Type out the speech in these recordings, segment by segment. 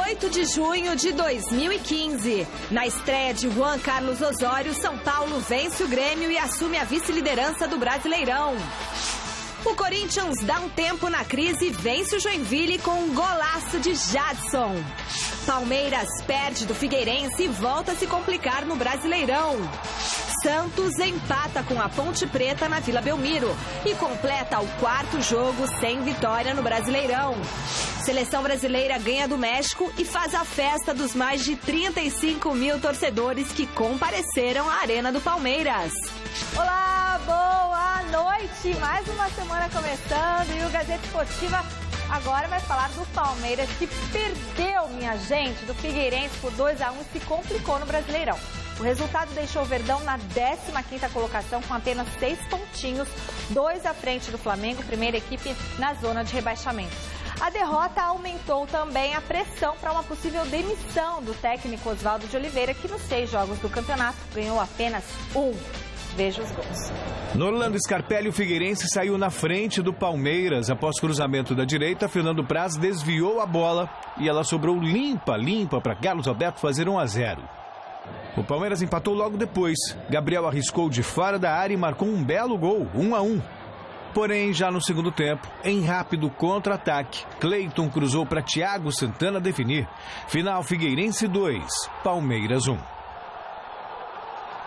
8 de junho de 2015. Na estreia de Juan Carlos Osório, São Paulo vence o Grêmio e assume a vice-liderança do Brasileirão. O Corinthians dá um tempo na crise e vence o Joinville com um golaço de Jadson. Palmeiras perde do Figueirense e volta a se complicar no Brasileirão. Santos empata com a Ponte Preta na Vila Belmiro e completa o 4º jogo sem vitória no Brasileirão. Seleção brasileira ganha do México e faz a festa dos mais de 35 mil torcedores que compareceram à Arena do Palmeiras. Olá, boa noite! Mais uma semana começando e o Gazeta Esportiva agora vai falar do Palmeiras, que perdeu, minha gente, do Figueirense por 2-1 e se complicou no Brasileirão. O resultado deixou o Verdão na 15ª colocação com apenas 6 pontinhos, 2 à frente do Flamengo, primeira equipe na zona de rebaixamento. A derrota aumentou também a pressão para uma possível demissão do técnico Oswaldo de Oliveira, que nos 6 jogos do campeonato ganhou apenas 1. Veja os gols. No Orlando Scarpelli, o Figueirense saiu na frente do Palmeiras. Após cruzamento da direita, Fernando Praz desviou a bola e ela sobrou limpa para Carlos Alberto fazer 1-0. O Palmeiras empatou logo depois. Gabriel arriscou de fora da área e marcou um belo gol, 1-1. Porém, já no segundo tempo, em rápido contra-ataque, Cleiton cruzou para Thiago Santana definir. Final Figueirense 2, Palmeiras 1.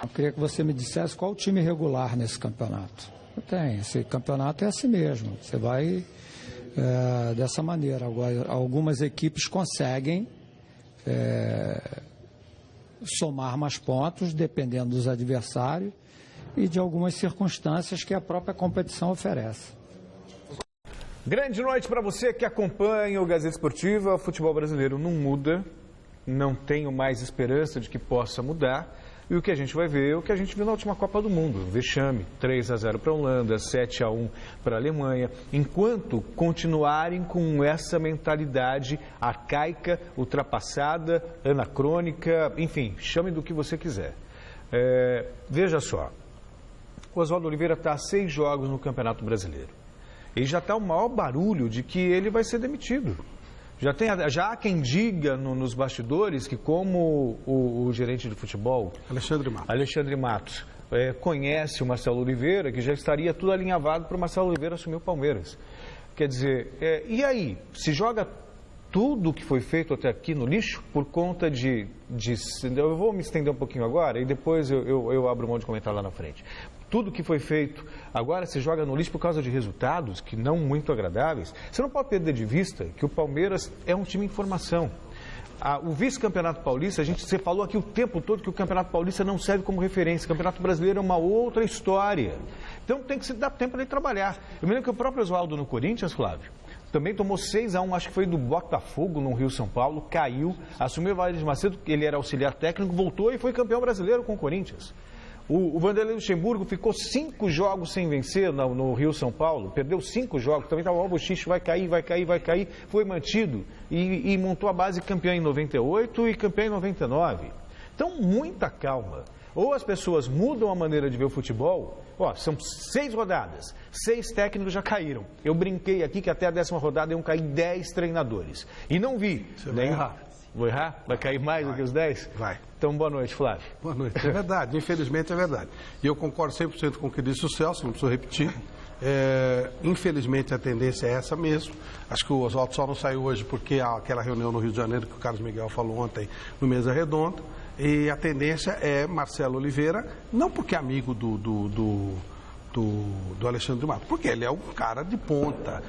Eu queria que você me dissesse qual o time regular nesse campeonato. Tem, esse campeonato é assim mesmo. Você vai dessa maneira. Agora, algumas equipes conseguem somar mais pontos, dependendo dos adversários e de algumas circunstâncias que a própria competição oferece. Grande noite para você que acompanha o Gazeta Esportiva. O futebol brasileiro não muda, não tenho mais esperança de que possa mudar. E o que a gente vai ver é o que a gente viu na última Copa do Mundo. Vexame, 3-0 para a Holanda, 7-1 para a Alemanha. Enquanto continuarem com essa mentalidade arcaica, ultrapassada, anacrônica, enfim, chame do que você quiser. Veja só, o Oswaldo Oliveira está a 6 jogos no Campeonato Brasileiro. E já está o maior barulho de que ele vai ser demitido. Já há quem diga nos bastidores que como o gerente de futebol, Alexandre Matos, conhece o Marcelo Oliveira, que já estaria tudo alinhavado para o Marcelo Oliveira assumir o Palmeiras. Quer dizer, e aí? Se joga tudo que foi feito até aqui no lixo por conta de eu vou me estender um pouquinho agora e depois eu abro mão de comentar lá na frente. Tudo que foi feito agora se joga no lixo por causa de resultados que não muito agradáveis. Você não pode perder de vista que o Palmeiras é um time em formação. O vice-campeonato paulista, você falou aqui o tempo todo que o campeonato paulista não serve como referência. O campeonato brasileiro é uma outra história. Então tem que se dar tempo para ele trabalhar. Eu me lembro que o próprio Oswaldo no Corinthians, Flávio, também tomou 6-1, acho que foi do Botafogo no Rio São Paulo, caiu, assumiu o Valdir Macedo, ele era auxiliar técnico, voltou e foi campeão brasileiro com o Corinthians. O Vanderlei Luxemburgo ficou 5 jogos sem vencer no Rio São Paulo, perdeu 5 jogos, também estava o Bochicho, vai cair, foi mantido e montou a base campeã em 98 e campeã em 99. Então, muita calma. Ou as pessoas mudam a maneira de ver o futebol, são 6 rodadas, 6 técnicos já caíram. Eu brinquei aqui que até a 10ª rodada iam cair 10 treinadores. E não vi. Você vai errar. Vou errar? Vai cair mais do que os 10? Vai. Então, boa noite, Flávio. Boa noite. É verdade, infelizmente é verdade. E eu concordo 100% com o que disse o Celso, não preciso repetir. Infelizmente a tendência é essa mesmo. Acho que o Oswaldo só não saiu hoje porque há aquela reunião no Rio de Janeiro que o Carlos Miguel falou ontem no Mesa Redonda. E a tendência é Marcelo Oliveira, não porque é amigo do Alexandre Matos, porque ele é um cara de ponta.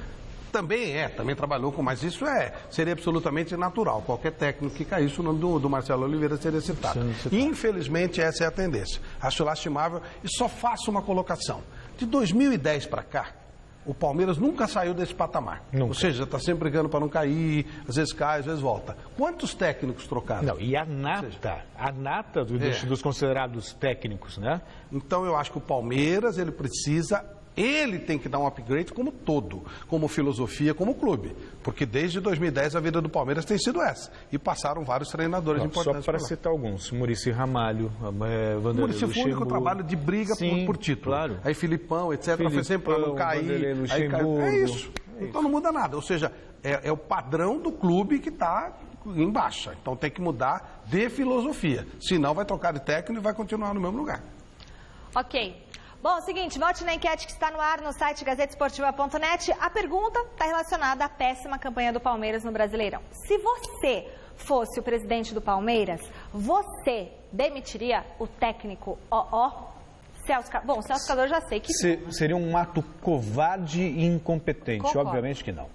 Também trabalhou com, mas isso seria absolutamente natural. Qualquer técnico que caísse, o nome do Marcelo Oliveira seria citado. Infelizmente, essa é a tendência. Acho lastimável e só faço uma colocação. De 2010 para cá, o Palmeiras nunca saiu desse patamar. Nunca. Ou seja, está sempre brigando para não cair, às vezes cai, às vezes volta. Quantos técnicos trocaram? Não, e a nata dos considerados técnicos, né? Então, eu acho que o Palmeiras, ele tem que dar um upgrade como todo, como filosofia, como clube. Porque desde 2010 a vida do Palmeiras tem sido essa. E passaram vários treinadores importantes. Só para citar alguns, Muricy Ramalho, Vanderlei Muricy foi o único trabalho de briga por título. Claro. Aí Filipão, etc. Foi sempre para não cair. Luxemburgo. É isso. Então não muda nada. Ou seja, é o padrão do clube que está em baixa. Então tem que mudar de filosofia. Senão vai trocar de técnico e vai continuar no mesmo lugar. Ok. Bom, é o seguinte, vote na enquete que está no ar no site gazetesportiva.net. A pergunta está relacionada à péssima campanha do Palmeiras no Brasileirão. Se você fosse o presidente do Palmeiras, você demitiria o técnico Celso Cardoso? Bom, Celso Cardoso já sei que não. Seria um ato covarde e incompetente. Concordo. Obviamente que não.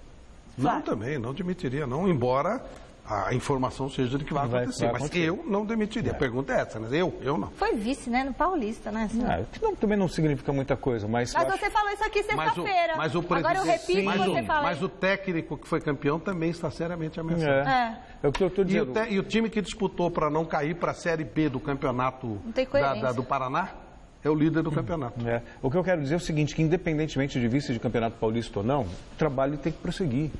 Não, também, não demitiria, não, embora a informação seja de que vai acontecer. Mas eu não demitiria. A pergunta é essa, mas eu não. Foi vice, né? No Paulista, né? Que também não significa muita coisa, mas... Mas você falou isso aqui sexta-feira. Mas o presidente, agora eu repito e você fala. Mas o técnico que foi campeão também está seriamente ameaçado. É o que eu estou dizendo. E o time que disputou para não cair para a Série B do campeonato do Paraná é o líder do campeonato. O que eu quero dizer é o seguinte, que independentemente de vice de campeonato paulista ou não, o trabalho tem que prosseguir.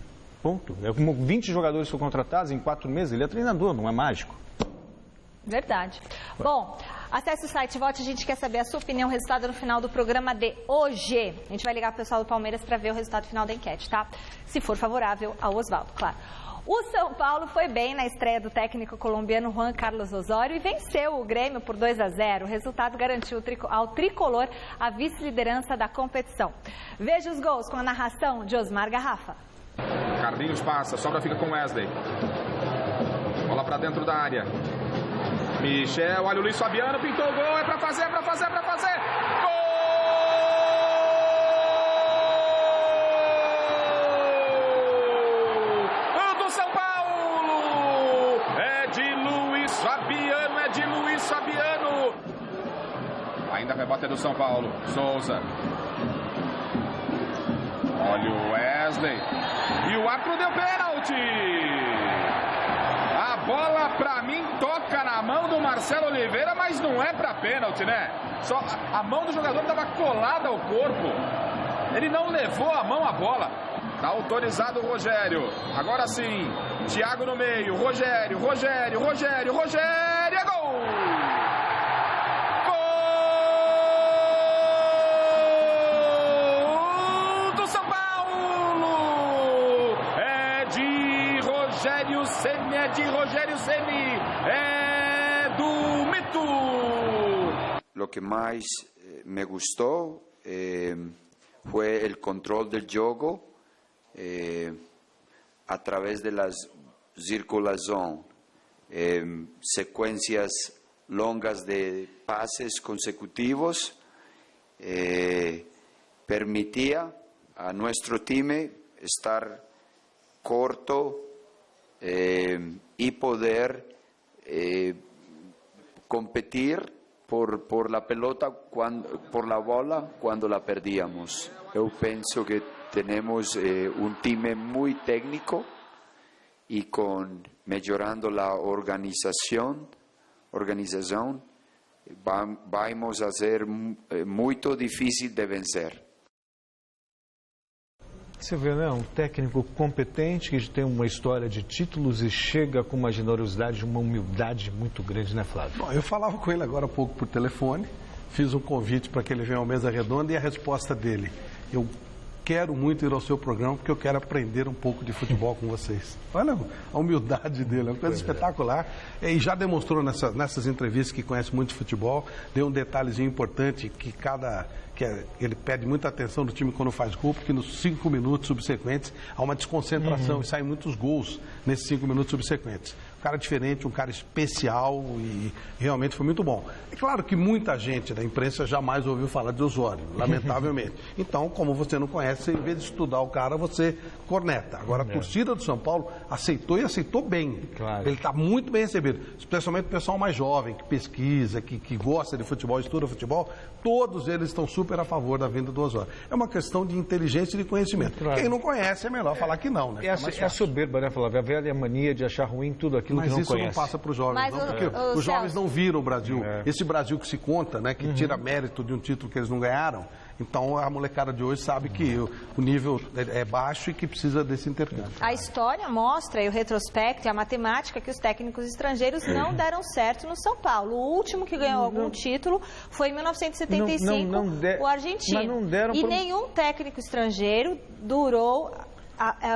Ponto. 20 jogadores foram contratados em 4 meses, ele é treinador, não é mágico. Verdade. Bom, acesse o site Vote, a gente quer saber a sua opinião, o resultado no final do programa de hoje. A gente vai ligar para o pessoal do Palmeiras para ver o resultado final da enquete, tá? Se for favorável ao Oswaldo, claro. O São Paulo foi bem na estreia do técnico colombiano Juan Carlos Osório e venceu o Grêmio por 2-0. O resultado garantiu ao tricolor a vice-liderança da competição. Veja os gols com a narração de Osmar Garrafa. Carlinhos passa, sobra fica com Wesley. Bola pra dentro da área. Michel, olha o Luiz Fabiano, pintou o gol, é pra fazer. Gol! Do São Paulo! É de Luiz Fabiano! Ainda rebote do São Paulo. Souza. Olha o Wesley. E o árbitro deu pênalti. A bola, pra mim, toca na mão do Marcelo Oliveira, mas não é pra pênalti, né? Só a mão do jogador estava colada ao corpo. Ele não levou a mão à bola. Tá autorizado o Rogério. Agora sim, Thiago no meio. Rogério. É gol! Rogério Ceni, é do Mito. Lo que más me gustó fue el control del juego a través de la circulación, secuencias longas de pases consecutivos, permitía a nuestro time estar corto y poder competir por la pelota, por la bola cuando la perdíamos. Yo pienso que tenemos un time muy técnico y mejorando la organización vamos a ser muy difícil de vencer. Você vê, né? Um técnico competente que tem uma história de títulos e chega com uma generosidade, uma humildade muito grande, né, Flávio? Bom, eu falava com ele agora há pouco por telefone, fiz um convite para que ele venha ao Mesa Redonda e a resposta dele: eu quero muito ir ao seu programa porque eu quero aprender um pouco de futebol com vocês. Olha a humildade dele, é uma coisa espetacular. E já demonstrou nessas entrevistas que conhece muito de futebol, deu um detalhezinho importante que ele pede muita atenção do time quando faz gol, porque nos 5 minutos subsequentes há uma desconcentração e saem muitos gols nesses 5 minutos subsequentes. Um cara diferente, um cara especial e realmente foi muito bom. É claro que muita gente da imprensa jamais ouviu falar de Osório, lamentavelmente. Então, como você não conhece, em vez de estudar o cara, você corneta. Agora, a torcida do São Paulo aceitou e aceitou bem. Claro. Ele está muito bem recebido, especialmente o pessoal mais jovem, que pesquisa, que gosta de futebol, estuda futebol, todos eles estão super a favor da vinda do Osório. É uma questão de inteligência e de conhecimento. Claro. Quem não conhece é melhor falar que não, né? É a soberba, né, Flávio? A velha mania de achar ruim tudo aquilo que não conhece. Mas isso não passa para os jovens, não, porque os jovens não viram o Brasil. Esse Brasil que se conta, né, que tira mérito de um título que eles não ganharam. Então, a molecada de hoje sabe que o nível é baixo e que precisa desse intercâmbio. A história mostra, e o retrospecto e a matemática, que os técnicos estrangeiros não deram certo no São Paulo. O último que ganhou algum título foi em 1975, o argentino. Mas não deram nenhum técnico estrangeiro durou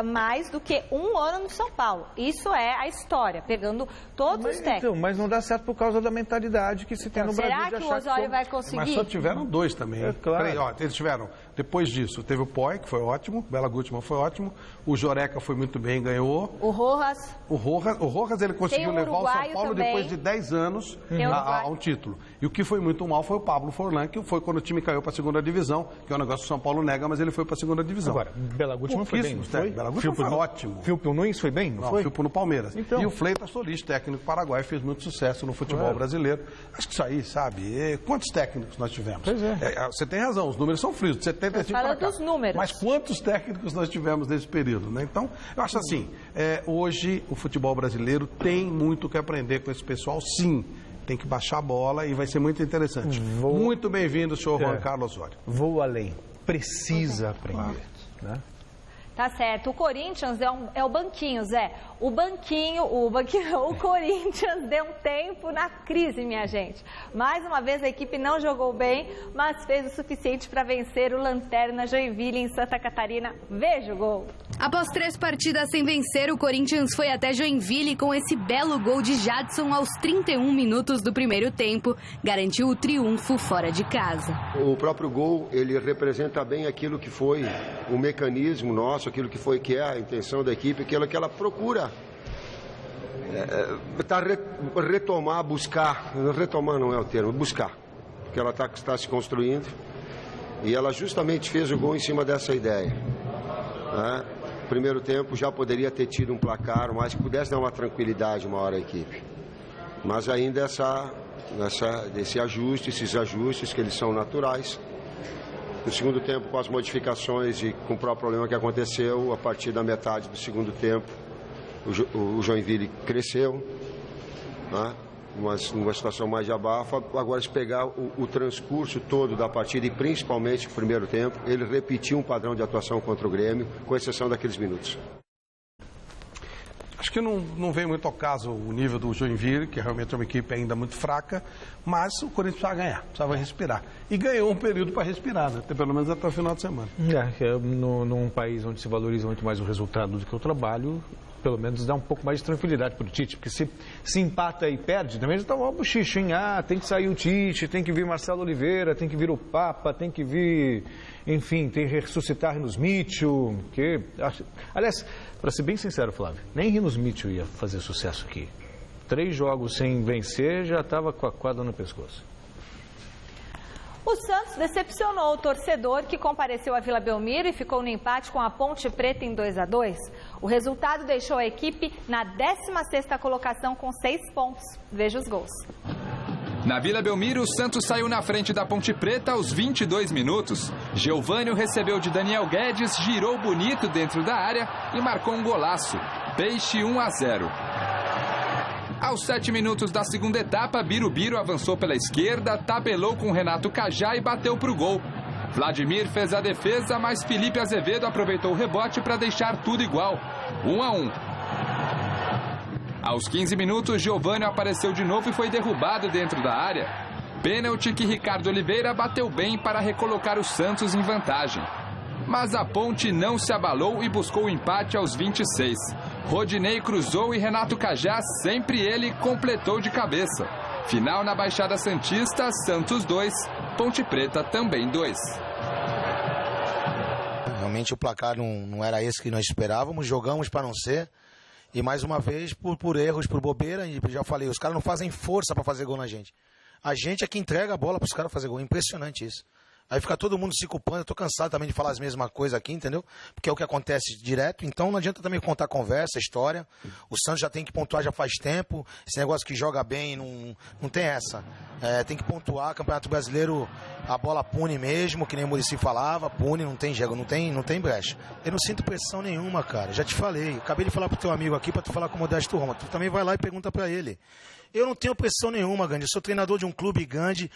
mais do que 1 ano no São Paulo. Isso é a história, pegando todos os técnicos. Então, mas não dá certo por causa da mentalidade que se tem no Brasil. Será que o Osório vai conseguir? Mas só tiveram 2 também. É claro. Peraí, ó, eles tiveram, depois disso, teve o Poi, que foi ótimo, Bela Gutmann foi ótimo, o Joreca foi muito bem, ganhou. O Rojas. O Rojas ele conseguiu levar o São Paulo também. depois de 10 anos a um título. E o que foi muito mal foi o Pablo Forlan, que foi quando o time caiu para a 2ª divisão, que é um negócio que o São Paulo nega, mas ele foi para a 2ª divisão. Agora, Bela Gutmann foi bem, não foi? Bela Gutmann foi ótimo. Filpo Nunes foi bem, não foi? Filpo no Palmeiras. Então. E o Fleitas Solis, técnico paraguaio, fez muito sucesso no futebol brasileiro. Acho que isso aí, sabe? Quantos técnicos nós tivemos? Pois é. Você tem razão, os números são frios, de 75 para cá. Dos números. Mas quantos técnicos nós tivemos nesse período, né? Então, eu acho assim, hoje o futebol brasileiro tem muito que aprender com esse pessoal, sim. Tem que baixar a bola e vai ser muito interessante. Muito bem-vindo, senhor Juan Carlos Osório. Vou além. Precisa aprender. Né? Tá certo. O Corinthians é o banquinho, Zé. O Corinthians deu um tempo na crise, minha gente. Mais uma vez a equipe não jogou bem, mas fez o suficiente para vencer o Lanterna Joinville em Santa Catarina. Veja o gol. Após 3 partidas sem vencer, o Corinthians foi até Joinville com esse belo gol de Jadson aos 31 minutos do primeiro tempo. Garantiu o triunfo fora de casa. O próprio gol, ele representa bem aquilo que foi o mecanismo nosso, aquilo que é a intenção da equipe, aquilo que ela procura retomar não é o termo, buscar, porque ela está se construindo e ela justamente fez o gol em cima dessa ideia. Né? Primeiro tempo já poderia ter tido um placar, mas que pudesse dar uma tranquilidade uma hora à equipe, mas ainda esses ajustes que eles são naturais. No segundo tempo, com as modificações e com o próprio problema que aconteceu, a partir da metade do segundo tempo, o Joinville cresceu, né? Uma situação mais de abafa. Agora, se pegar o transcurso todo da partida e principalmente o primeiro tempo, ele repetiu um padrão de atuação contra o Grêmio, com exceção daqueles minutos. Acho que não vem muito ao caso o nível do Joinville, que realmente é uma equipe ainda muito fraca, mas o Corinthians precisava ganhar, precisava respirar. E ganhou um período para respirar, né? Pelo menos até o final de semana. Num país onde se valoriza muito mais o resultado do que o trabalho, pelo menos dá um pouco mais de tranquilidade para o Tite, porque se empata e perde, também já está uma bochicha, hein? Tem que sair o Tite, tem que vir Marcelo Oliveira, tem que vir o Papa, tem que vir, enfim, tem que ressuscitar Rinos Mitchell, que... Aliás, para ser bem sincero, Flávio, nem Rinos Mitchell ia fazer sucesso aqui. 3 jogos sem vencer, já estava com a corda no pescoço. O Santos decepcionou o torcedor que compareceu à Vila Belmiro e ficou no empate com a Ponte Preta em 2-2. O resultado deixou a equipe na 16ª colocação com 6 pontos. Veja os gols. Na Vila Belmiro, o Santos saiu na frente da Ponte Preta aos 22 minutos. Geovânio recebeu de Daniel Guedes, girou bonito dentro da área e marcou um golaço. Peixe 1-0. Aos 7 minutos da segunda etapa, Birubiru avançou pela esquerda, tabelou com Renato Cajá e bateu para o gol. Vladimir fez a defesa, mas Felipe Azevedo aproveitou o rebote para deixar tudo igual. 1-1. Aos 15 minutos, Geovânio apareceu de novo e foi derrubado dentro da área. Pênalti que Ricardo Oliveira bateu bem para recolocar o Santos em vantagem. Mas a Ponte não se abalou e buscou o empate aos 26. Rodinei cruzou e Renato Cajá, sempre ele, completou de cabeça. Final na Baixada Santista, Santos 2, Ponte Preta também 2. Realmente o placar não era esse que nós esperávamos, jogamos para não ser. E mais uma vez, por erros, por bobeira, e já falei, os caras não fazem força para fazer gol na gente. A gente é que entrega a bola para os caras fazer gol, é impressionante isso. Aí fica todo mundo se culpando, eu tô cansado também de falar as mesmas coisas aqui, entendeu? Porque é o que acontece direto, então não adianta também contar conversa, história. O Santos já tem que pontuar já faz tempo, esse negócio que joga bem, não tem essa. Tem que pontuar, Campeonato Brasileiro, a bola pune mesmo, que nem o Muricy falava, pune, não tem jeito, não tem brecha. Eu não sinto pressão nenhuma, cara, já te falei, acabei de falar pro teu amigo aqui pra tu falar com o Modesto Roma, tu também vai lá e pergunta pra ele. Eu não tenho pressão nenhuma, Gandhi. Eu sou treinador de um clube grande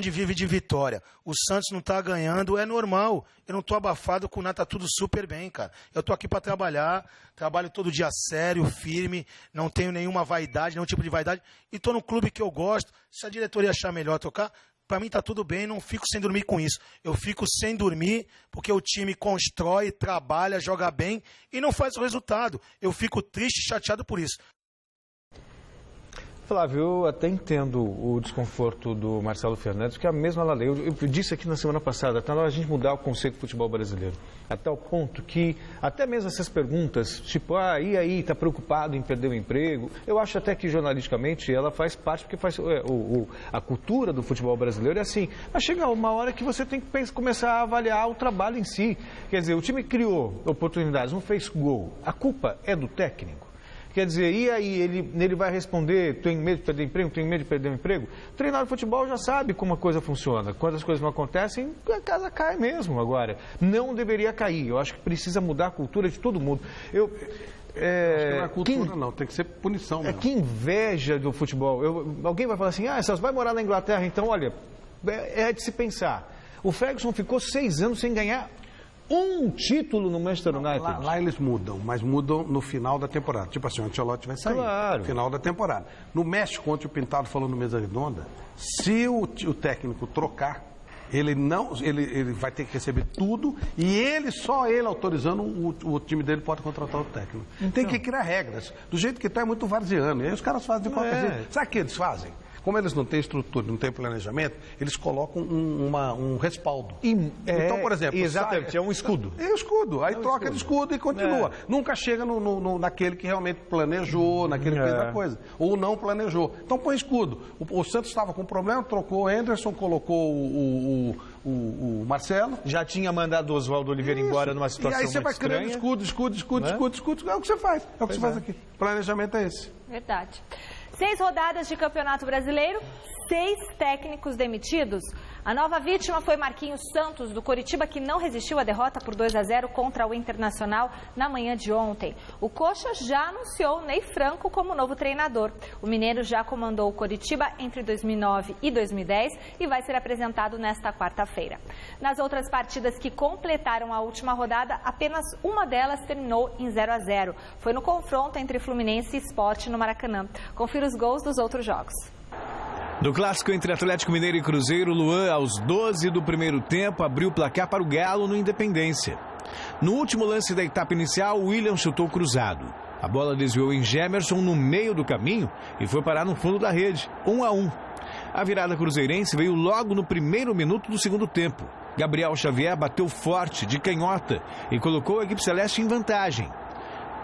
vive de vitória. O Santos não tá ganhando, é normal. Eu não tô abafado com nada, tá tudo super bem, cara. Eu tô aqui para trabalhar, trabalho todo dia sério, firme, não tenho nenhuma vaidade, nenhum tipo de vaidade. E tô no clube que eu gosto. Se a diretoria achar melhor tocar, para mim tá tudo bem, não fico sem dormir com isso. Eu fico sem dormir porque o time constrói, trabalha, joga bem e não faz o resultado. Eu fico triste e chateado por isso. Flávio, eu até entendo o desconforto do Marcelo Fernandes, que é a mesma lei. Eu disse aqui na semana passada, está na hora de a gente mudar o conceito do futebol brasileiro. Até o ponto que, até mesmo essas perguntas, tipo, e aí, está preocupado em perder o emprego? Eu acho até que, jornalisticamente, ela faz parte, porque faz a cultura do futebol brasileiro é assim. Mas chega uma hora que você tem que começar a avaliar o trabalho em si. Quer dizer, o time criou oportunidades, não fez gol. A culpa é do técnico. Quer dizer, e aí ele vai responder, tem medo de perder emprego, tem medo de perder o emprego? O treinador de futebol já sabe como a coisa funciona. Quando as coisas não acontecem, a casa cai mesmo agora. Não deveria cair. Eu acho que precisa mudar a cultura de todo mundo. Acho que não é cultura, não. Tem que ser punição mesmo. Que inveja do futebol. Alguém vai falar assim, você vai morar na Inglaterra, então, olha, é de se pensar. O Ferguson ficou 6 anos sem ganhar um título no Manchester United. Lá eles mudam, mas mudam no final da temporada. Tipo assim, o Ancelotti vai sair no final da temporada. No México, ontem o Pintado falou no Mesa Redonda, se o técnico trocar, ele vai ter que receber tudo e só ele autorizando, o time dele pode contratar o técnico. Então, tem que criar regras. Do jeito que está é muito varziano. E aí os caras fazem de qualquer jeito. Sabe o que eles fazem? Como eles não têm estrutura, não têm planejamento, eles colocam um respaldo. Então, por exemplo... Exatamente, é um escudo. É um escudo. Aí troca de escudo e continua. Nunca chega naquele que realmente planejou, naquele que fez a coisa. Ou não planejou. Então põe escudo. O Santos estava com problema, trocou o Anderson, colocou o Marcelo. Já tinha mandado o Oswaldo Oliveira embora numa situação muito estranha. E aí você vai criando escudo. É o que você faz. É o que você faz aqui. O planejamento é esse. Verdade. 6 rodadas de Campeonato Brasileiro, 6 técnicos demitidos. A nova vítima foi Marquinhos Santos, do Coritiba, que não resistiu à derrota por 2-0 contra o Internacional na manhã de ontem. O Coxa já anunciou Ney Franco como novo treinador. O mineiro já comandou o Coritiba entre 2009 e 2010 e vai ser apresentado nesta quarta-feira. Nas outras partidas que completaram a última rodada, apenas uma delas terminou em 0-0. Foi no confronto entre Fluminense e Sport no Maracanã. Confira os gols dos outros jogos. No clássico entre Atlético Mineiro e Cruzeiro, Luan, aos 12 do primeiro tempo, abriu o placar para o Galo no Independência. No último lance da etapa inicial, William chutou cruzado. A bola desviou em Gemerson no meio do caminho e foi parar no fundo da rede, 1-1. A virada cruzeirense veio logo no primeiro minuto do segundo tempo. Gabriel Xavier bateu forte, de canhota, e colocou a equipe celeste em vantagem.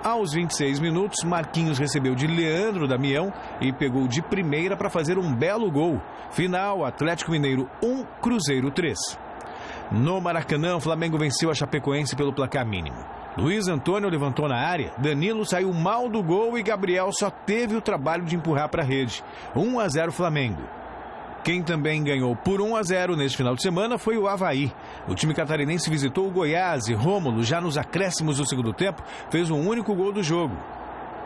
Aos 26 minutos, Marquinhos recebeu de Leandro Damião e pegou de primeira para fazer um belo gol. Final, Atlético Mineiro 1, Cruzeiro 3. No Maracanã, o Flamengo venceu a Chapecoense pelo placar mínimo. Luiz Antônio levantou na área, Danilo saiu mal do gol e Gabriel só teve o trabalho de empurrar para a rede. 1-0 Flamengo. Quem também ganhou por 1-0 neste final de semana foi o Avaí. O time catarinense visitou o Goiás e Rômulo, já nos acréscimos do segundo tempo, fez um único gol do jogo.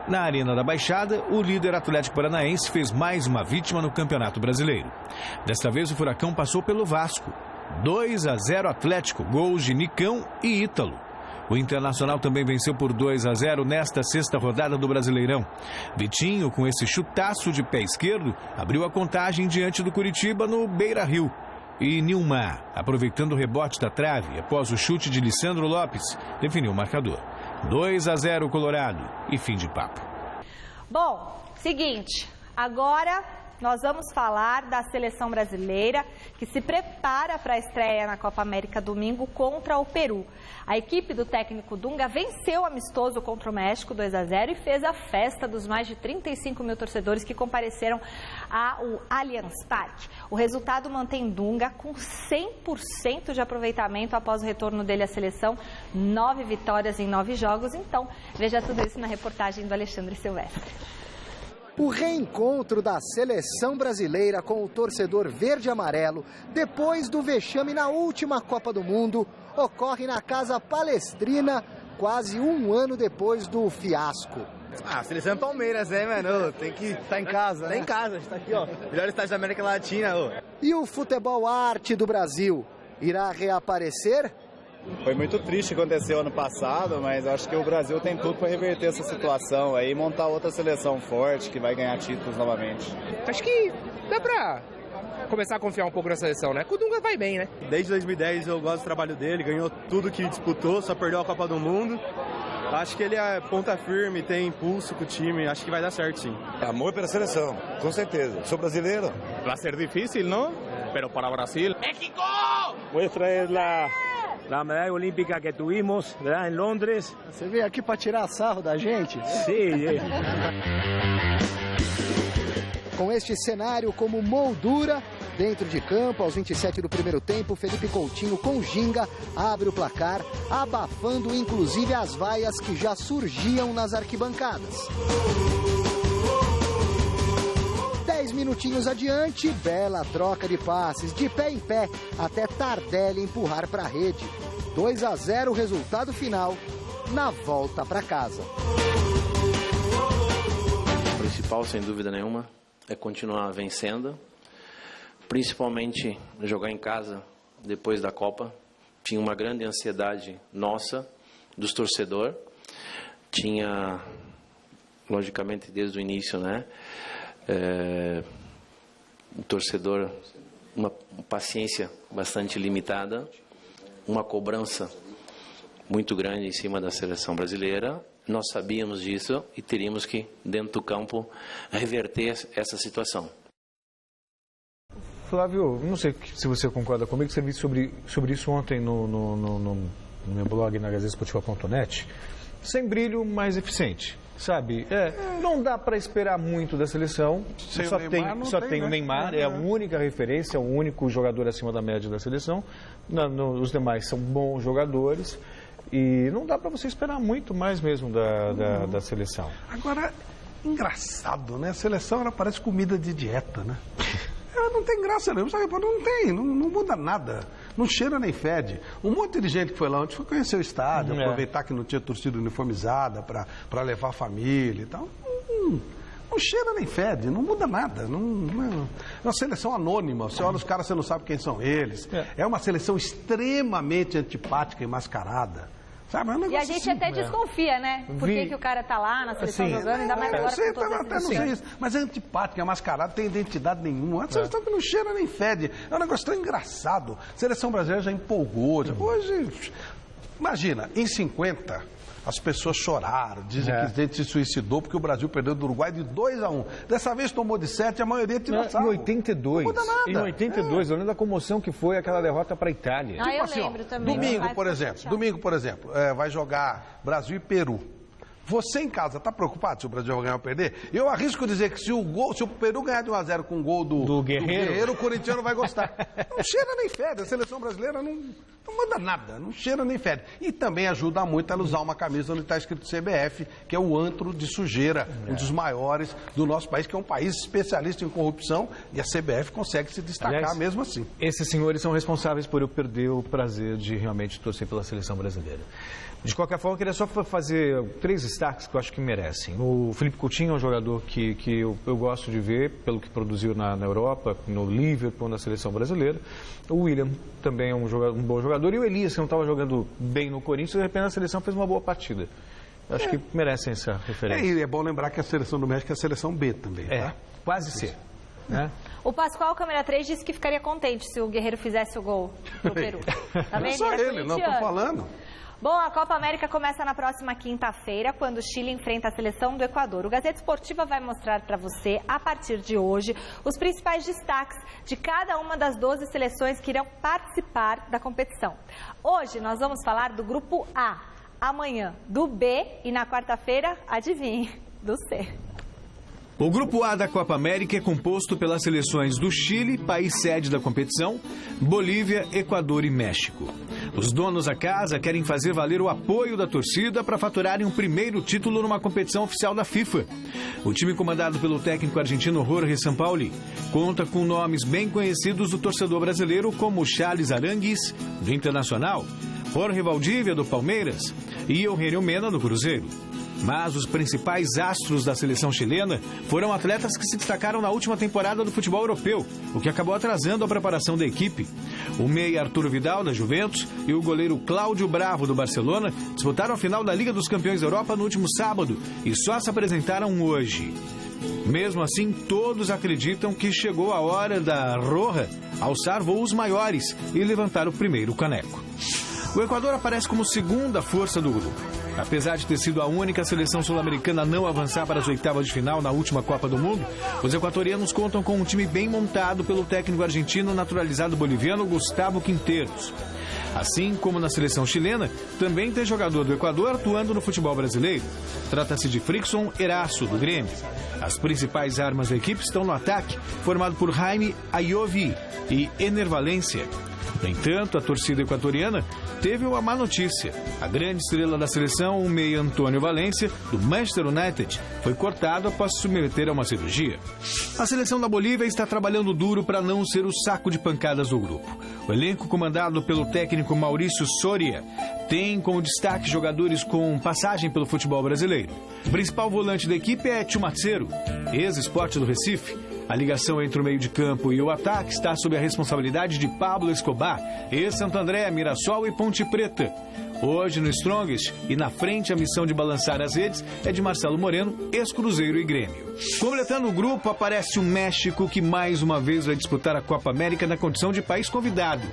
Na Arena da Baixada, o líder Atlético Paranaense fez mais uma vítima no Campeonato Brasileiro. Desta vez o Furacão passou pelo Vasco. 2-0 Atlético, gols de Nicão e Ítalo. O Internacional também venceu por 2-0 nesta sexta rodada do Brasileirão. Vitinho, com esse chutaço de pé esquerdo, abriu a contagem diante do Curitiba no Beira-Rio. E Nilmar, aproveitando o rebote da trave após o chute de Lisandro Lopes, definiu o marcador. 2-0 Colorado e fim de papo. Bom, seguinte, agora nós vamos falar da seleção brasileira que se prepara para a estreia na Copa América domingo contra o Peru. A equipe do técnico Dunga venceu o amistoso contra o México 2-0 e fez a festa dos mais de 35 mil torcedores que compareceram ao Allianz Parque. O resultado mantém Dunga com 100% de aproveitamento após o retorno dele à seleção, 9 vitórias em 9 jogos. Então, veja tudo isso na reportagem do Alexandre Silvestre. O reencontro da seleção brasileira com o torcedor verde e amarelo, depois do vexame na última Copa do Mundo, ocorre na Casa Palestrina, quase um ano depois do fiasco. A seleção é Palmeiras, né, mano? Tem que estar em casa, né? Tá em casa, a gente tá aqui, ó. Melhor estádio da América Latina, ó. E o futebol arte do Brasil irá reaparecer? Foi muito triste o que aconteceu ano passado, mas acho que o Brasil tem tudo para reverter essa situação aí e montar outra seleção forte que vai ganhar títulos novamente. Acho que dá pra começar a confiar um pouco na seleção, né? O Dunga vai bem, né? Desde 2010 eu gosto do trabalho dele, ganhou tudo que disputou, só perdeu a Copa do Mundo. Acho que ele é ponta firme, tem impulso com o time, acho que vai dar certo, sim. Amor pela seleção, com certeza. Sou brasileiro. Vai ser difícil, não? Pero para Brasil. México! Muestra es la medalla olímpica que tuvimos, ¿verdad? En Londres. Você veio aqui para tirar sarro da gente? Sí. Com este cenário como moldura, dentro de campo, aos 27 do primeiro tempo, Felipe Coutinho com ginga abre o placar, abafando inclusive as vaias que já surgiam nas arquibancadas. 10 minutinhos adiante, bela troca de passes, de pé em pé, até Tardelli empurrar para a rede. 2-0 o resultado final, na volta para casa. O principal, sem dúvida nenhuma, é continuar vencendo, principalmente jogar em casa depois da Copa. Tinha uma grande ansiedade nossa, dos torcedores. Tinha, logicamente, desde o início, né? O torcedor, uma paciência bastante limitada, uma cobrança muito grande em cima da seleção brasileira. Nós sabíamos disso e teríamos que, dentro do campo, reverter essa situação. Flávio, não sei se você concorda comigo, escrevi sobre isso ontem no meu blog na gazetesportiva.net. Sem brilho, mais eficiente. Sabe, não dá para esperar muito da seleção. Só tem o Neymar, é a única referência, o único jogador acima da média da seleção. Os demais são bons jogadores. E não dá para você esperar muito mais mesmo da seleção. Agora, engraçado, né? A seleção, ela parece comida de dieta, né? Ela não tem graça nenhuma, sabe? Não muda nada. Não cheira nem fede. Um monte de gente que foi lá ontem foi conhecer o estádio, aproveitar que não tinha torcida uniformizada para levar a família e tal. Não cheira nem fede, não muda nada. É uma seleção anônima. Você olha os caras, você não sabe quem são eles. É uma seleção extremamente antipática e mascarada. Sabe? E a gente até desconfia, né? Por que o cara tá lá na seleção jogando, ainda mais agora com todas até não sei isso. Mas é antipática, é mascarada, não tem identidade nenhuma. É uma seleção que não cheira nem fede. É um negócio tão engraçado. A seleção brasileira já empolgou. Hoje, imagina, em 50... As pessoas choraram, dizem que a gente se suicidou porque o Brasil perdeu do Uruguai de 2-1. Dessa vez tomou de 7, a maioria tirou salvo. Em 82. Não muda nada. Em 82, eu lembro da comoção que foi aquela derrota para a Itália. Eu lembro também. Domingo, por exemplo, vai jogar Brasil e Peru. Você em casa está preocupado se o Brasil vai ganhar ou perder? Eu arrisco dizer que se o Peru ganhar de 1-0 com o gol do Guerreiro, o corintiano vai gostar. Não cheira nem fede. A seleção brasileira não muda nada. Não cheira nem fede. E também ajuda muito ela usar uma camisa onde está escrito CBF, que é o antro de sujeira, um dos maiores do nosso país, que é um país especialista em corrupção, e a CBF consegue se destacar mesmo assim. Esses senhores são responsáveis por eu perder o prazer de realmente torcer pela seleção brasileira. De qualquer forma, eu queria só fazer 3 destaques que eu acho que merecem. O Felipe Coutinho é um jogador que eu gosto de ver, pelo que produziu na Europa, no Liverpool, na seleção brasileira. O William também é um bom jogador. E o Elias, que não estava jogando bem no Corinthians, de repente a seleção fez uma boa partida. Eu acho que merecem essa referência. E é bom lembrar que a seleção do México é a seleção B também, tá? Quase C. Né? O Pascoal, câmera 3, disse que ficaria contente se o Guerreiro fizesse o gol pro Peru. Tá não só ele, não estou falando. Bom, a Copa América começa na próxima quinta-feira, quando o Chile enfrenta a seleção do Equador. O Gazeta Esportiva vai mostrar para você, a partir de hoje, os principais destaques de cada uma das 12 seleções que irão participar da competição. Hoje nós vamos falar do Grupo A, amanhã do B e na quarta-feira, adivinhe, do C. O Grupo A da Copa América é composto pelas seleções do Chile, país sede da competição, Bolívia, Equador e México. Os donos da casa querem fazer valer o apoio da torcida para faturarem um primeiro título numa competição oficial da FIFA. O time comandado pelo técnico argentino Jorge Sampaoli conta com nomes bem conhecidos do torcedor brasileiro, como Charles Arangues, do Internacional, Jorge Valdívia, do Palmeiras, e Eugênio Mena, do Cruzeiro. Mas os principais astros da seleção chilena foram atletas que se destacaram na última temporada do futebol europeu, o que acabou atrasando a preparação da equipe. O meia Arturo Vidal, da Juventus, e o goleiro Cláudio Bravo, do Barcelona, disputaram a final da Liga dos Campeões da Europa no último sábado e só se apresentaram hoje. Mesmo assim, todos acreditam que chegou a hora da Roja alçar voos maiores e levantar o primeiro caneco. O Equador aparece como segunda força do grupo. Apesar de ter sido a única seleção sul-americana a não avançar para as oitavas de final na última Copa do Mundo, os equatorianos contam com um time bem montado pelo técnico argentino naturalizado boliviano Gustavo Quinteros. Assim como na seleção chilena, também tem jogador do Equador atuando no futebol brasileiro. Trata-se de Frickson Eraso, do Grêmio. As principais armas da equipe estão no ataque, formado por Jaime Ayoví e Ener Valencia. No entanto, a torcida equatoriana teve uma má notícia. A grande estrela da seleção, o meia Antônio Valencia, do Manchester United, foi cortado após se submeter a uma cirurgia. A seleção da Bolívia está trabalhando duro para não ser o saco de pancadas do grupo. O elenco, comandado pelo técnico Maurício Soria, tem como destaque jogadores com passagem pelo futebol brasileiro. O principal volante da equipe é Chumaceiro, ex-Sport do Recife. A ligação entre o meio de campo e o ataque está sob a responsabilidade de Pablo Escobar, ex-Santo André, Mirassol e Ponte Preta. Hoje no Strongest e na frente a missão de balançar as redes é de Marcelo Moreno, ex-Cruzeiro e Grêmio. Completando o grupo aparece o México, que mais uma vez vai disputar a Copa América na condição de país convidado.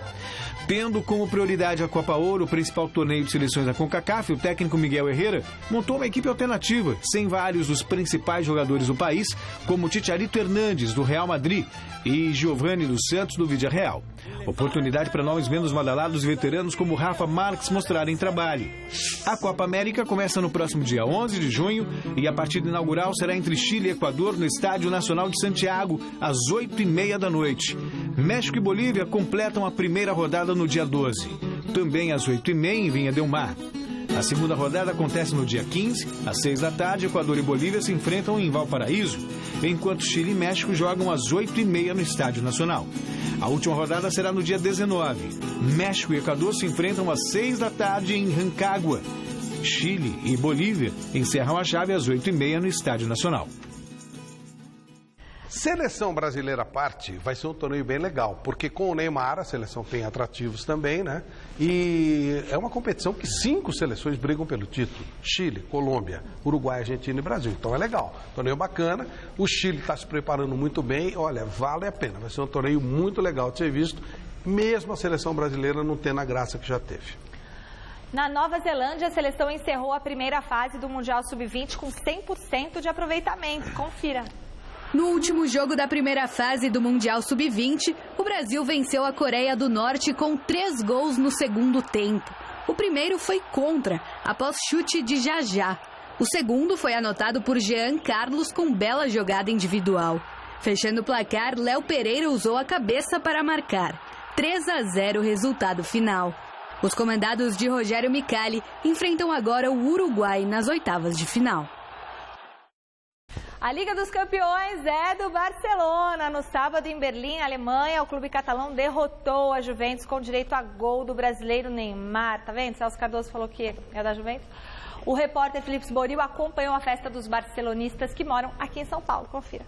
Tendo como prioridade a Copa Ouro, o principal torneio de seleções da CONCACAF, o técnico Miguel Herrera montou uma equipe alternativa, sem vários dos principais jogadores do país, como Chicharito Hernández, do Real Madrid, e Giovanni dos Santos, do Villarreal. Oportunidade para nomes menos badalados e veteranos como Rafa Marques mostrarem trabalho. A Copa América começa no próximo dia 11 de junho e a partida inaugural será entre Chile e Equador no Estádio Nacional de Santiago, às 8h30 da noite. México e Bolívia completam a primeira rodada no dia 12. Também às 8h30 em Vinha del Mar. A segunda rodada acontece no dia 15, às 6 da tarde, Equador e Bolívia se enfrentam em Valparaíso, enquanto Chile e México jogam às 8h30 no Estádio Nacional. A última rodada será no dia 19. México e Equador se enfrentam às 6 da tarde em Rancagua. Chile e Bolívia encerram a chave às 8h30 no Estádio Nacional. Seleção brasileira à parte, vai ser um torneio bem legal, porque com o Neymar a seleção tem atrativos também, né? E é uma competição que 5 seleções brigam pelo título: Chile, Colômbia, Uruguai, Argentina e Brasil. Então é legal, torneio bacana. O Chile está se preparando muito bem, olha, vale a pena. Vai ser um torneio muito legal de ser visto, mesmo a seleção brasileira não tendo a graça que já teve. Na Nova Zelândia, a seleção encerrou a primeira fase do Mundial Sub-20 com 100% de aproveitamento. Confira. No último jogo da primeira fase do Mundial Sub-20, o Brasil venceu a Coreia do Norte com 3 gols no segundo tempo. O primeiro foi contra, após chute de Jajá. O segundo foi anotado por Jean Carlos com bela jogada individual. Fechando o placar, Léo Pereira usou a cabeça para marcar. 3-0 resultado final. Os comandados de Rogério Micali enfrentam agora o Uruguai nas oitavas de final. A Liga dos Campeões é do Barcelona. No sábado, em Berlim, Alemanha, o clube catalão derrotou a Juventus com direito a gol do brasileiro Neymar. Tá vendo? Celso Cardoso falou que é da Juventus. O repórter Felipe Boril acompanhou a festa dos barcelonistas que moram aqui em São Paulo. Confira.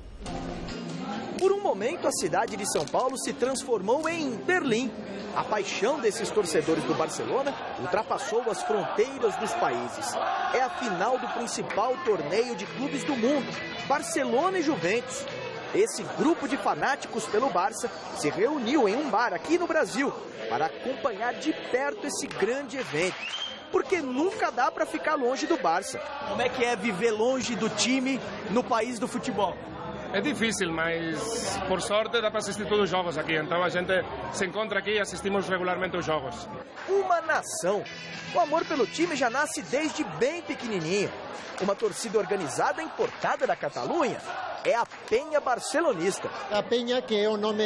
Por um momento, a cidade de São Paulo se transformou em Berlim. A paixão desses torcedores do Barcelona ultrapassou as fronteiras dos países. É a final do principal torneio de clubes do mundo, Barcelona e Juventus. Esse grupo de fanáticos pelo Barça se reuniu em um bar aqui no Brasil para acompanhar de perto esse grande evento. Porque nunca dá para ficar longe do Barça. Como é que é viver longe do time no país do futebol? É difícil, mas por sorte dá para assistir todos os jogos aqui. Então a gente se encontra aqui e assistimos regularmente os jogos. Uma nação. O amor pelo time já nasce desde bem pequenininho. Uma torcida organizada importada da Catalunha é a Penha Barcelonista. A Penha, que é o nome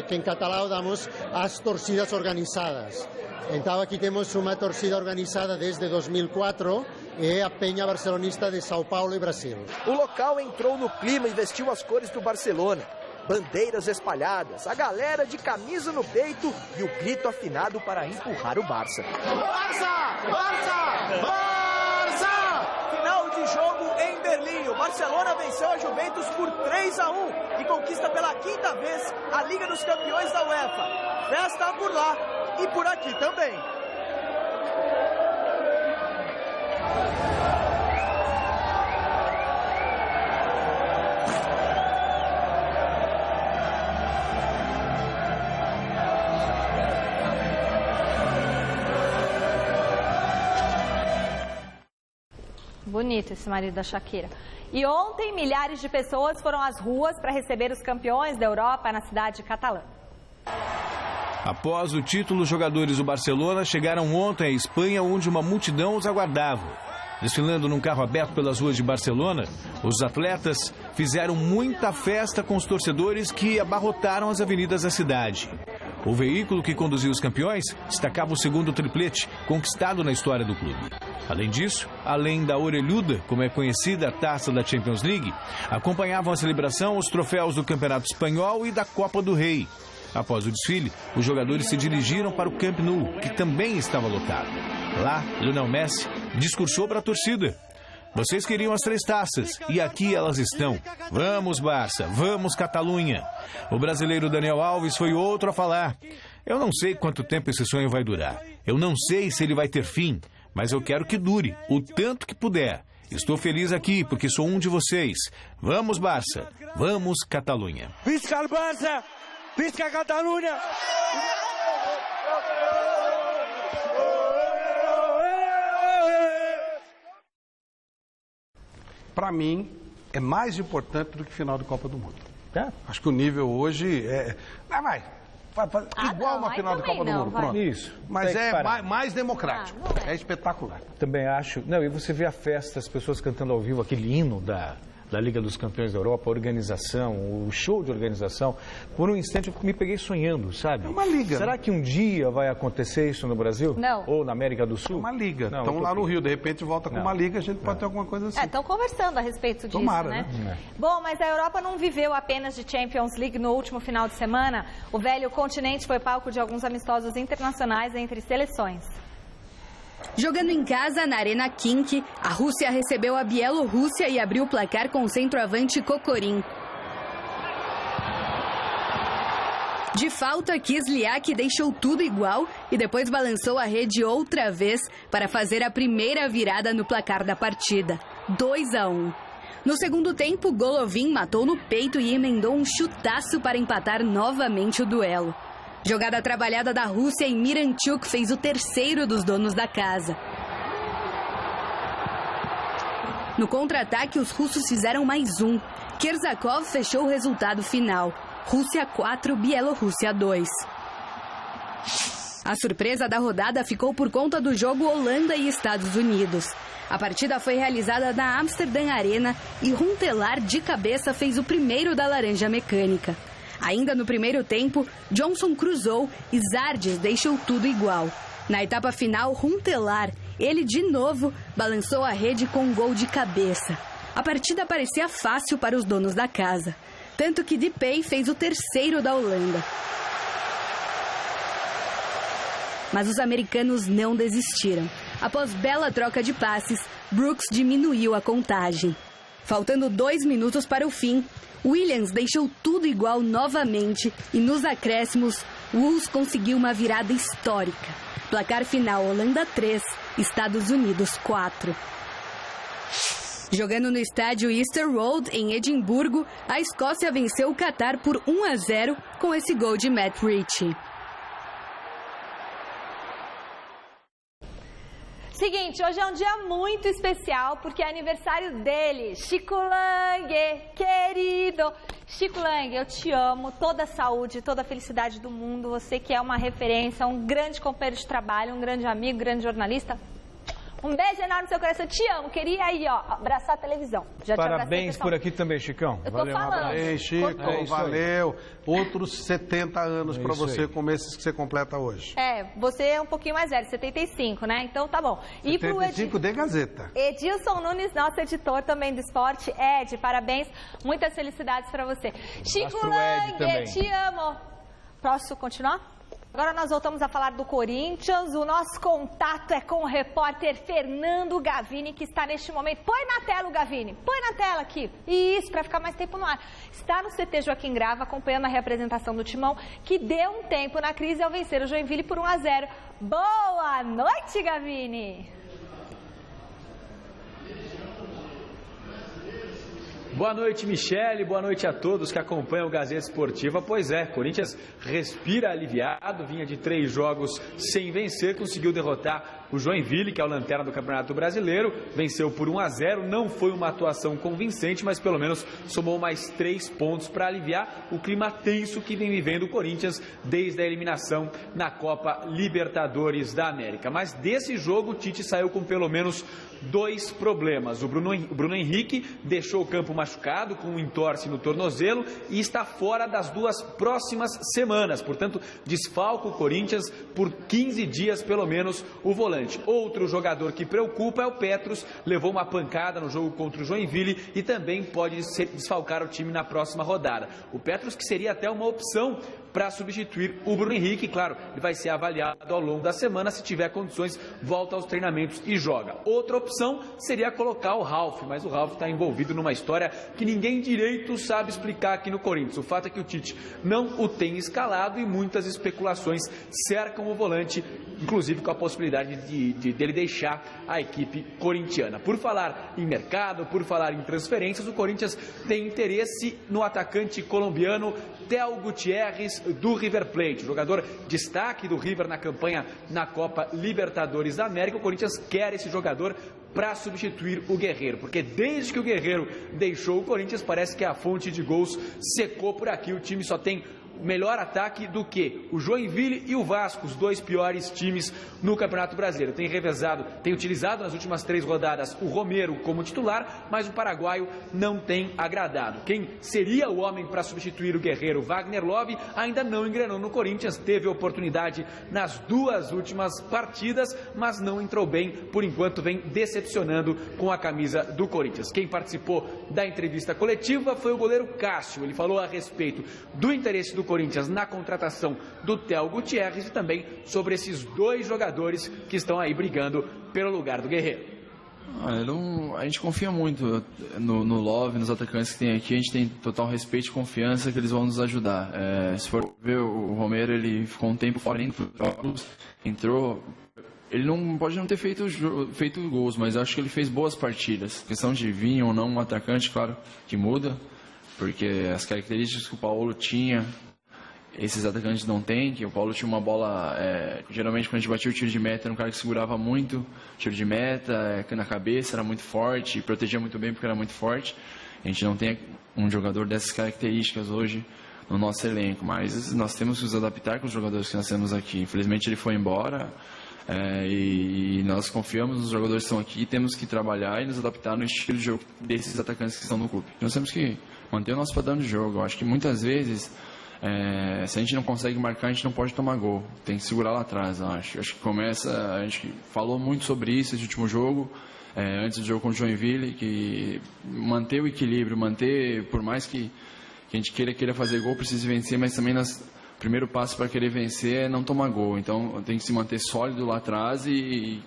que em catalão damos às torcidas organizadas. Então aqui temos uma torcida organizada desde 2004, é a Penha Barcelonista de São Paulo e Brasil. O local entrou no clima e vestiu as cores do Barcelona. Bandeiras espalhadas, a galera de camisa no peito e o grito afinado para empurrar o Barça. Barça! Barça! Barça! Final de jogo em Berlim. O Barcelona venceu a Juventus por 3-1 e conquista pela 5ª vez a Liga dos Campeões da UEFA. Festa por lá e por aqui também. Bonito esse marido da Shakira. E ontem, milhares de pessoas foram às ruas para receber os campeões da Europa na cidade catalã. Após o título, os jogadores do Barcelona chegaram ontem à Espanha, onde uma multidão os aguardava. Desfilando num carro aberto pelas ruas de Barcelona, os atletas fizeram muita festa com os torcedores que abarrotaram as avenidas da cidade. O veículo que conduziu os campeões destacava o segundo triplete conquistado na história do clube. Além disso, além da orelhuda, como é conhecida a taça da Champions League, acompanhavam a celebração os troféus do Campeonato Espanhol e da Copa do Rei. Após o desfile, os jogadores se dirigiram para o Camp Nou, que também estava lotado. Lá, Lionel Messi discursou para a torcida. Vocês queriam as 3 taças, e aqui elas estão. Vamos, Barça, vamos, Catalunha. O brasileiro Daniel Alves foi outro a falar. Eu não sei quanto tempo esse sonho vai durar. Eu não sei se ele vai ter fim, mas eu quero que dure, o tanto que puder. Estou feliz aqui, porque sou um de vocês. Vamos, Barça, vamos, Catalunha. Visca o Barça! Visca Catalunha! Para mim, é mais importante do que final de Copa do Mundo. Acho que o nível hoje é... vai igual uma final de Copa do Mundo, pronto. Isso. Mas mais democrático. É espetacular. Também acho. Não, e você vê a festa, as pessoas cantando ao vivo aquele hino da Liga dos Campeões da Europa, a organização, o show de organização. Por um instante eu me peguei sonhando, sabe? É uma liga. Será que um dia vai acontecer isso no Brasil? Não. Ou na América do Sul? É uma liga. Estão lá no Rio, de repente volta com uma liga, a gente pode ter alguma coisa assim. Estão conversando a respeito disso, Tomara, né? Bom, mas a Europa não viveu apenas de Champions League no último final de semana. O velho continente foi palco de alguns amistosos internacionais entre seleções. Jogando em casa, na Arena Khimki, a Rússia recebeu a Bielorrússia e abriu o placar com o centroavante Kokorin. De falta, Kislyak deixou tudo igual e depois balançou a rede outra vez para fazer a primeira virada no placar da partida, 2-1. No segundo tempo, Golovin matou no peito e emendou um chutaço para empatar novamente o duelo. Jogada trabalhada da Rússia e Miranchuk fez o terceiro dos donos da casa. No contra-ataque, os russos fizeram mais um. Kerzakov fechou o resultado final. Rússia 4, Bielorrússia 2. A surpresa da rodada ficou por conta do jogo Holanda e Estados Unidos. A partida foi realizada na Amsterdam Arena e Huntelaar de cabeça fez o primeiro da laranja mecânica. Ainda no primeiro tempo, Johnson cruzou e Zardes deixou tudo igual. Na etapa final, Huntelaar, ele de novo, balançou a rede com um gol de cabeça. A partida parecia fácil para os donos da casa. Tanto que Depay fez o terceiro da Holanda. Mas os americanos não desistiram. Após bela troca de passes, Brooks diminuiu a contagem. Faltando 2 minutos para o fim, Williams deixou tudo igual novamente e nos acréscimos, Wolves conseguiu uma virada histórica. Placar final, Holanda 3, Estados Unidos 4. Jogando no estádio Easter Road, em Edimburgo, a Escócia venceu o Catar por 1-0 com esse gol de Matt Ritchie. Seguinte, hoje é um dia muito especial porque é aniversário dele, Chico Lang, querido. Chico Lang, eu te amo, toda a saúde, toda a felicidade do mundo. Você que é uma referência, um grande companheiro de trabalho, um grande amigo, um grande jornalista. Um beijo enorme no seu coração, te amo. Queria aí, ó, abraçar a televisão. Já Parabéns por aqui também, Chicão. Valeu, um abraço. Ei, Chico, valeu. Outros 70 anos para você, como esses que você completa hoje. Você é um pouquinho mais velho, 75, né? Então tá bom. E 75 de Gazeta. Edilson Nunes, nosso editor também do esporte. Ed, parabéns. Muitas felicidades para você. Chico Lang, te amo. Posso continuar? Agora nós voltamos a falar do Corinthians. O nosso contato é com o repórter Fernando Gavini, que está neste momento. Põe na tela o Gavini, põe na tela aqui. Isso, para ficar mais tempo no ar. Está no CT Joaquim Grava, acompanhando a reapresentação do Timão, que deu um tempo na crise ao vencer o Joinville por 1-0. Boa noite, Gavini. Boa noite, Michele, boa noite a todos que acompanham o Gazeta Esportiva. Pois é, Corinthians respira aliviado, vinha de 3 jogos sem vencer, conseguiu derrotar o Joinville, que é o lanterna do Campeonato Brasileiro, venceu por 1-0, não foi uma atuação convincente, mas pelo menos somou mais 3 pontos para aliviar o clima tenso que vem vivendo o Corinthians desde a eliminação na Copa Libertadores da América. Mas desse jogo o Tite saiu com pelo menos 2 problemas. O Bruno Henrique deixou o campo machucado com um entorse no tornozelo e está fora das 2 próximas semanas. Portanto, desfalca o Corinthians por 15 dias pelo menos o volante. Outro jogador que preocupa é o Petros, levou uma pancada no jogo contra o Joinville e também pode desfalcar o time na próxima rodada. O Petros que seria até uma opção para substituir o Bruno Henrique, claro, ele vai ser avaliado ao longo da semana, se tiver condições, volta aos treinamentos e joga. Outra opção seria colocar o Ralf, mas o Ralf está envolvido numa história que ninguém direito sabe explicar aqui no Corinthians. O fato é que o Tite não o tem escalado e muitas especulações cercam o volante, inclusive com a possibilidade dele deixar a equipe corintiana. Por falar em mercado, por falar em transferências, o Corinthians tem interesse no atacante colombiano Theo Gutierrez, do River Plate, jogador destaque do River na campanha na Copa Libertadores da América. O Corinthians quer esse jogador para substituir o Guerreiro, porque desde que o Guerreiro deixou o Corinthians, parece que a fonte de gols secou por aqui. O time só tem melhor ataque do que o Joinville e o Vasco, os 2 piores times no Campeonato Brasileiro. Tem utilizado nas últimas 3 rodadas o Romero como titular, mas o paraguaio não tem agradado. Quem seria o homem para substituir o Guerreiro, Wagner Love, ainda não engrenou no Corinthians, teve oportunidade nas 2 últimas partidas, mas não entrou bem, por enquanto vem decepcionando com a camisa do Corinthians. Quem participou da entrevista coletiva foi o goleiro Cássio. Ele falou a respeito do interesse do Corinthians na contratação do Theo Gutierrez e também sobre esses 2 jogadores que estão aí brigando pelo lugar do Guerreiro. A gente confia muito no Love, nos atacantes que tem aqui. A gente tem total respeito e confiança que eles vão nos ajudar. Se for ver o Romero, ele ficou um tempo fora dos jogos, entrou. Ele não pode não ter feito gols, mas eu acho que ele fez boas partidas. A questão de vir ou não um atacante, claro que muda, porque as características que o Paulo tinha, esses atacantes não têm, que o Paulo tinha uma bola, geralmente quando a gente batia o tiro de meta, era um cara que segurava muito o tiro de meta, na cabeça, era muito forte, protegia muito bem porque era muito forte. A gente não tem um jogador dessas características hoje no nosso elenco, mas nós temos que nos adaptar com os jogadores que nós temos aqui. Infelizmente ele foi embora, e nós confiamos nos jogadores que estão aqui, temos que trabalhar e nos adaptar no estilo de jogo desses atacantes que estão no clube. Nós temos que manter o nosso padrão de jogo. Eu acho que muitas vezes, se a gente não consegue marcar, a gente não pode tomar gol. Tem que segurar lá atrás, eu acho. Acho que a gente falou muito sobre isso esse último jogo, antes do jogo com o Joinville, que manter o equilíbrio, por mais que a gente queira fazer gol, precisa vencer, mas também o primeiro passo para querer vencer é não tomar gol. Então tem que se manter sólido lá atrás e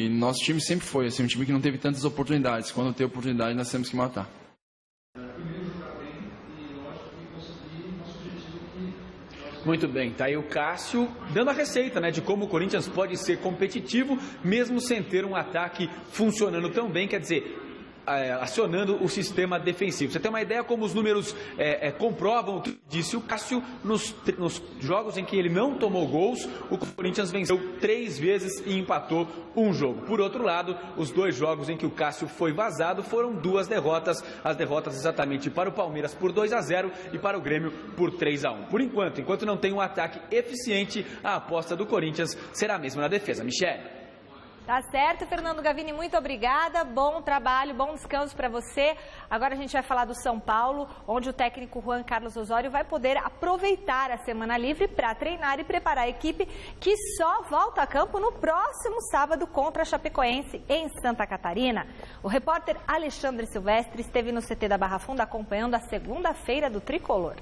nosso time sempre foi assim, um time que não teve tantas oportunidades. Quando tem oportunidade, nós temos que matar. Muito bem, tá aí o Cássio dando a receita, né, de como o Corinthians pode ser competitivo mesmo sem ter um ataque funcionando tão bem, quer dizer, acionando o sistema defensivo. Você tem uma ideia como os números comprovam o que disse o Cássio? Nos jogos em que ele não tomou gols, o Corinthians venceu 3 vezes e empatou um jogo. Por outro lado, os 2 jogos em que o Cássio foi vazado foram 2 derrotas, as derrotas exatamente para o Palmeiras por 2-0 e para o Grêmio por 3-1. Por enquanto não tem um ataque eficiente, a aposta do Corinthians será a mesma na defesa. Michele. Tá certo, Fernando Gavini, muito obrigada, bom trabalho, bom descanso para você. Agora a gente vai falar do São Paulo, onde o técnico Juan Carlos Osório vai poder aproveitar a semana livre para treinar e preparar a equipe que só volta a campo no próximo sábado contra a Chapecoense em Santa Catarina. O repórter Alexandre Silvestre esteve no CT da Barra Funda acompanhando a segunda-feira do Tricolor.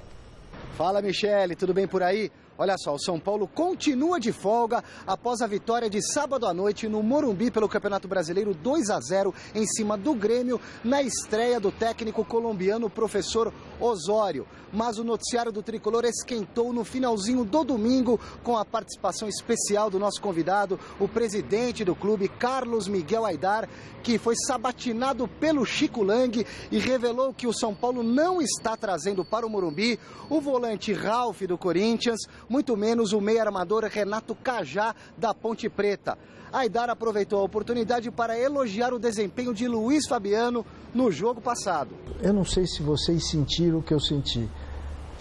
Fala, Michele, tudo bem por aí? Olha só, o São Paulo continua de folga após a vitória de sábado à noite no Morumbi pelo Campeonato Brasileiro 2-0 em cima do Grêmio na estreia do técnico colombiano professor Osório. Mas o noticiário do Tricolor esquentou no finalzinho do domingo com a participação especial do nosso convidado, o presidente do clube, Carlos Miguel Aidar, que foi sabatinado pelo Chico Lang e revelou que o São Paulo não está trazendo para o Morumbi o volante Ralf do Corinthians, muito menos o meio armador Renato Cajá da Ponte Preta. Aidar aproveitou a oportunidade para elogiar o desempenho de Luiz Fabiano no jogo passado. Eu não sei se vocês sentiram o que eu senti.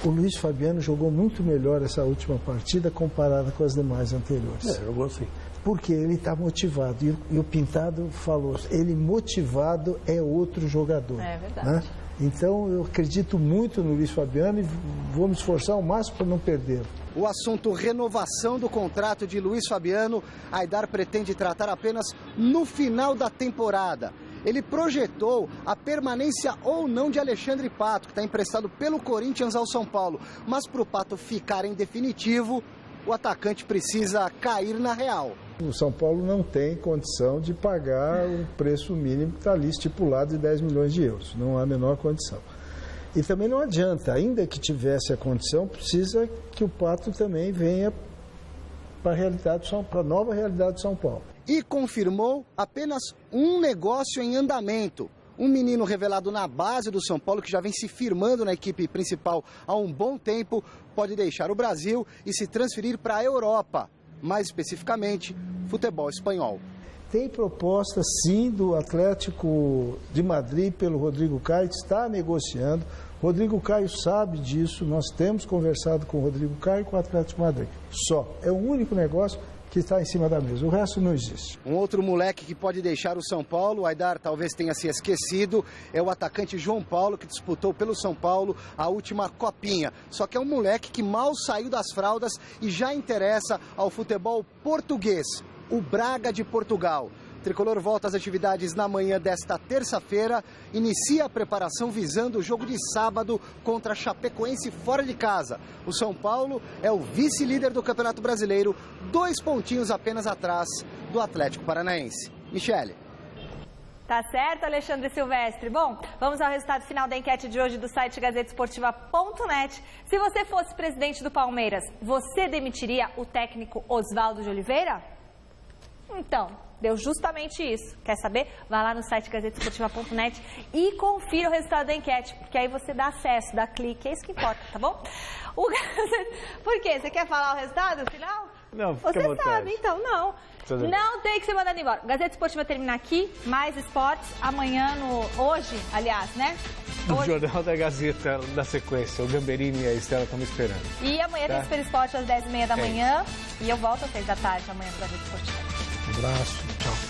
O Luiz Fabiano jogou muito melhor essa última partida comparada com as demais anteriores. Jogou sim. Porque ele está motivado. E o Pintado falou, ele motivado é outro jogador. É verdade. Né? Então eu acredito muito no Luiz Fabiano e vou me esforçar ao máximo para não perdê-lo. O assunto renovação do contrato de Luiz Fabiano, Aidar pretende tratar apenas no final da temporada. Ele projetou a permanência ou não de Alexandre Pato, que está emprestado pelo Corinthians ao São Paulo. Mas para o Pato ficar em definitivo, o atacante precisa cair na real. O São Paulo não tem condição de pagar o preço mínimo que está ali estipulado de 10 milhões de euros. Não há a menor condição. E também não adianta, ainda que tivesse a condição, precisa que o Pato também venha para a nova realidade de São Paulo. E confirmou apenas um negócio em andamento. Um menino revelado na base do São Paulo, que já vem se firmando na equipe principal há um bom tempo, pode deixar o Brasil e se transferir para a Europa, mais especificamente, futebol espanhol. Tem proposta, sim, do Atlético de Madrid pelo Rodrigo Caio, que está negociando. Rodrigo Caio sabe disso, nós temos conversado com o Rodrigo Caio e com o Atlético de Madrid. Só, é o único negócio que está em cima da mesa, o resto não existe. Um outro moleque que pode deixar o São Paulo, o Aidar talvez tenha se esquecido, é o atacante João Paulo, que disputou pelo São Paulo a última copinha. Só que é um moleque que mal saiu das fraldas e já interessa ao futebol português, o Braga de Portugal. O Tricolor volta às atividades na manhã desta terça-feira, inicia a preparação visando o jogo de sábado contra a Chapecoense fora de casa. O São Paulo é o vice-líder do Campeonato Brasileiro, 2 pontinhos apenas atrás do Atlético Paranaense. Michele. Tá certo, Alexandre Silvestre. Bom, vamos ao resultado final da enquete de hoje do site gazetesportiva.net. Se você fosse presidente do Palmeiras, você demitiria o técnico Oswaldo de Oliveira? Então, deu justamente isso. Quer saber? Vai lá no site gazetesportiva.net e confira o resultado da enquete, porque aí você dá acesso, dá clique, é isso que importa, tá bom? Por quê? Você quer falar o resultado final? Não, fica você sabe, então não. Não tem que ser mandado embora. Gazeta Esportiva termina aqui, mais esportes amanhã hoje, aliás, né? O Jornal da Gazeta da sequência, o Gamberini e a Estela estão me esperando. E amanhã tem Super Esporte às 10h30 da manhã e eu volto às 6 da tarde amanhã para a Gazeta Esportiva. Um abraço, tchau.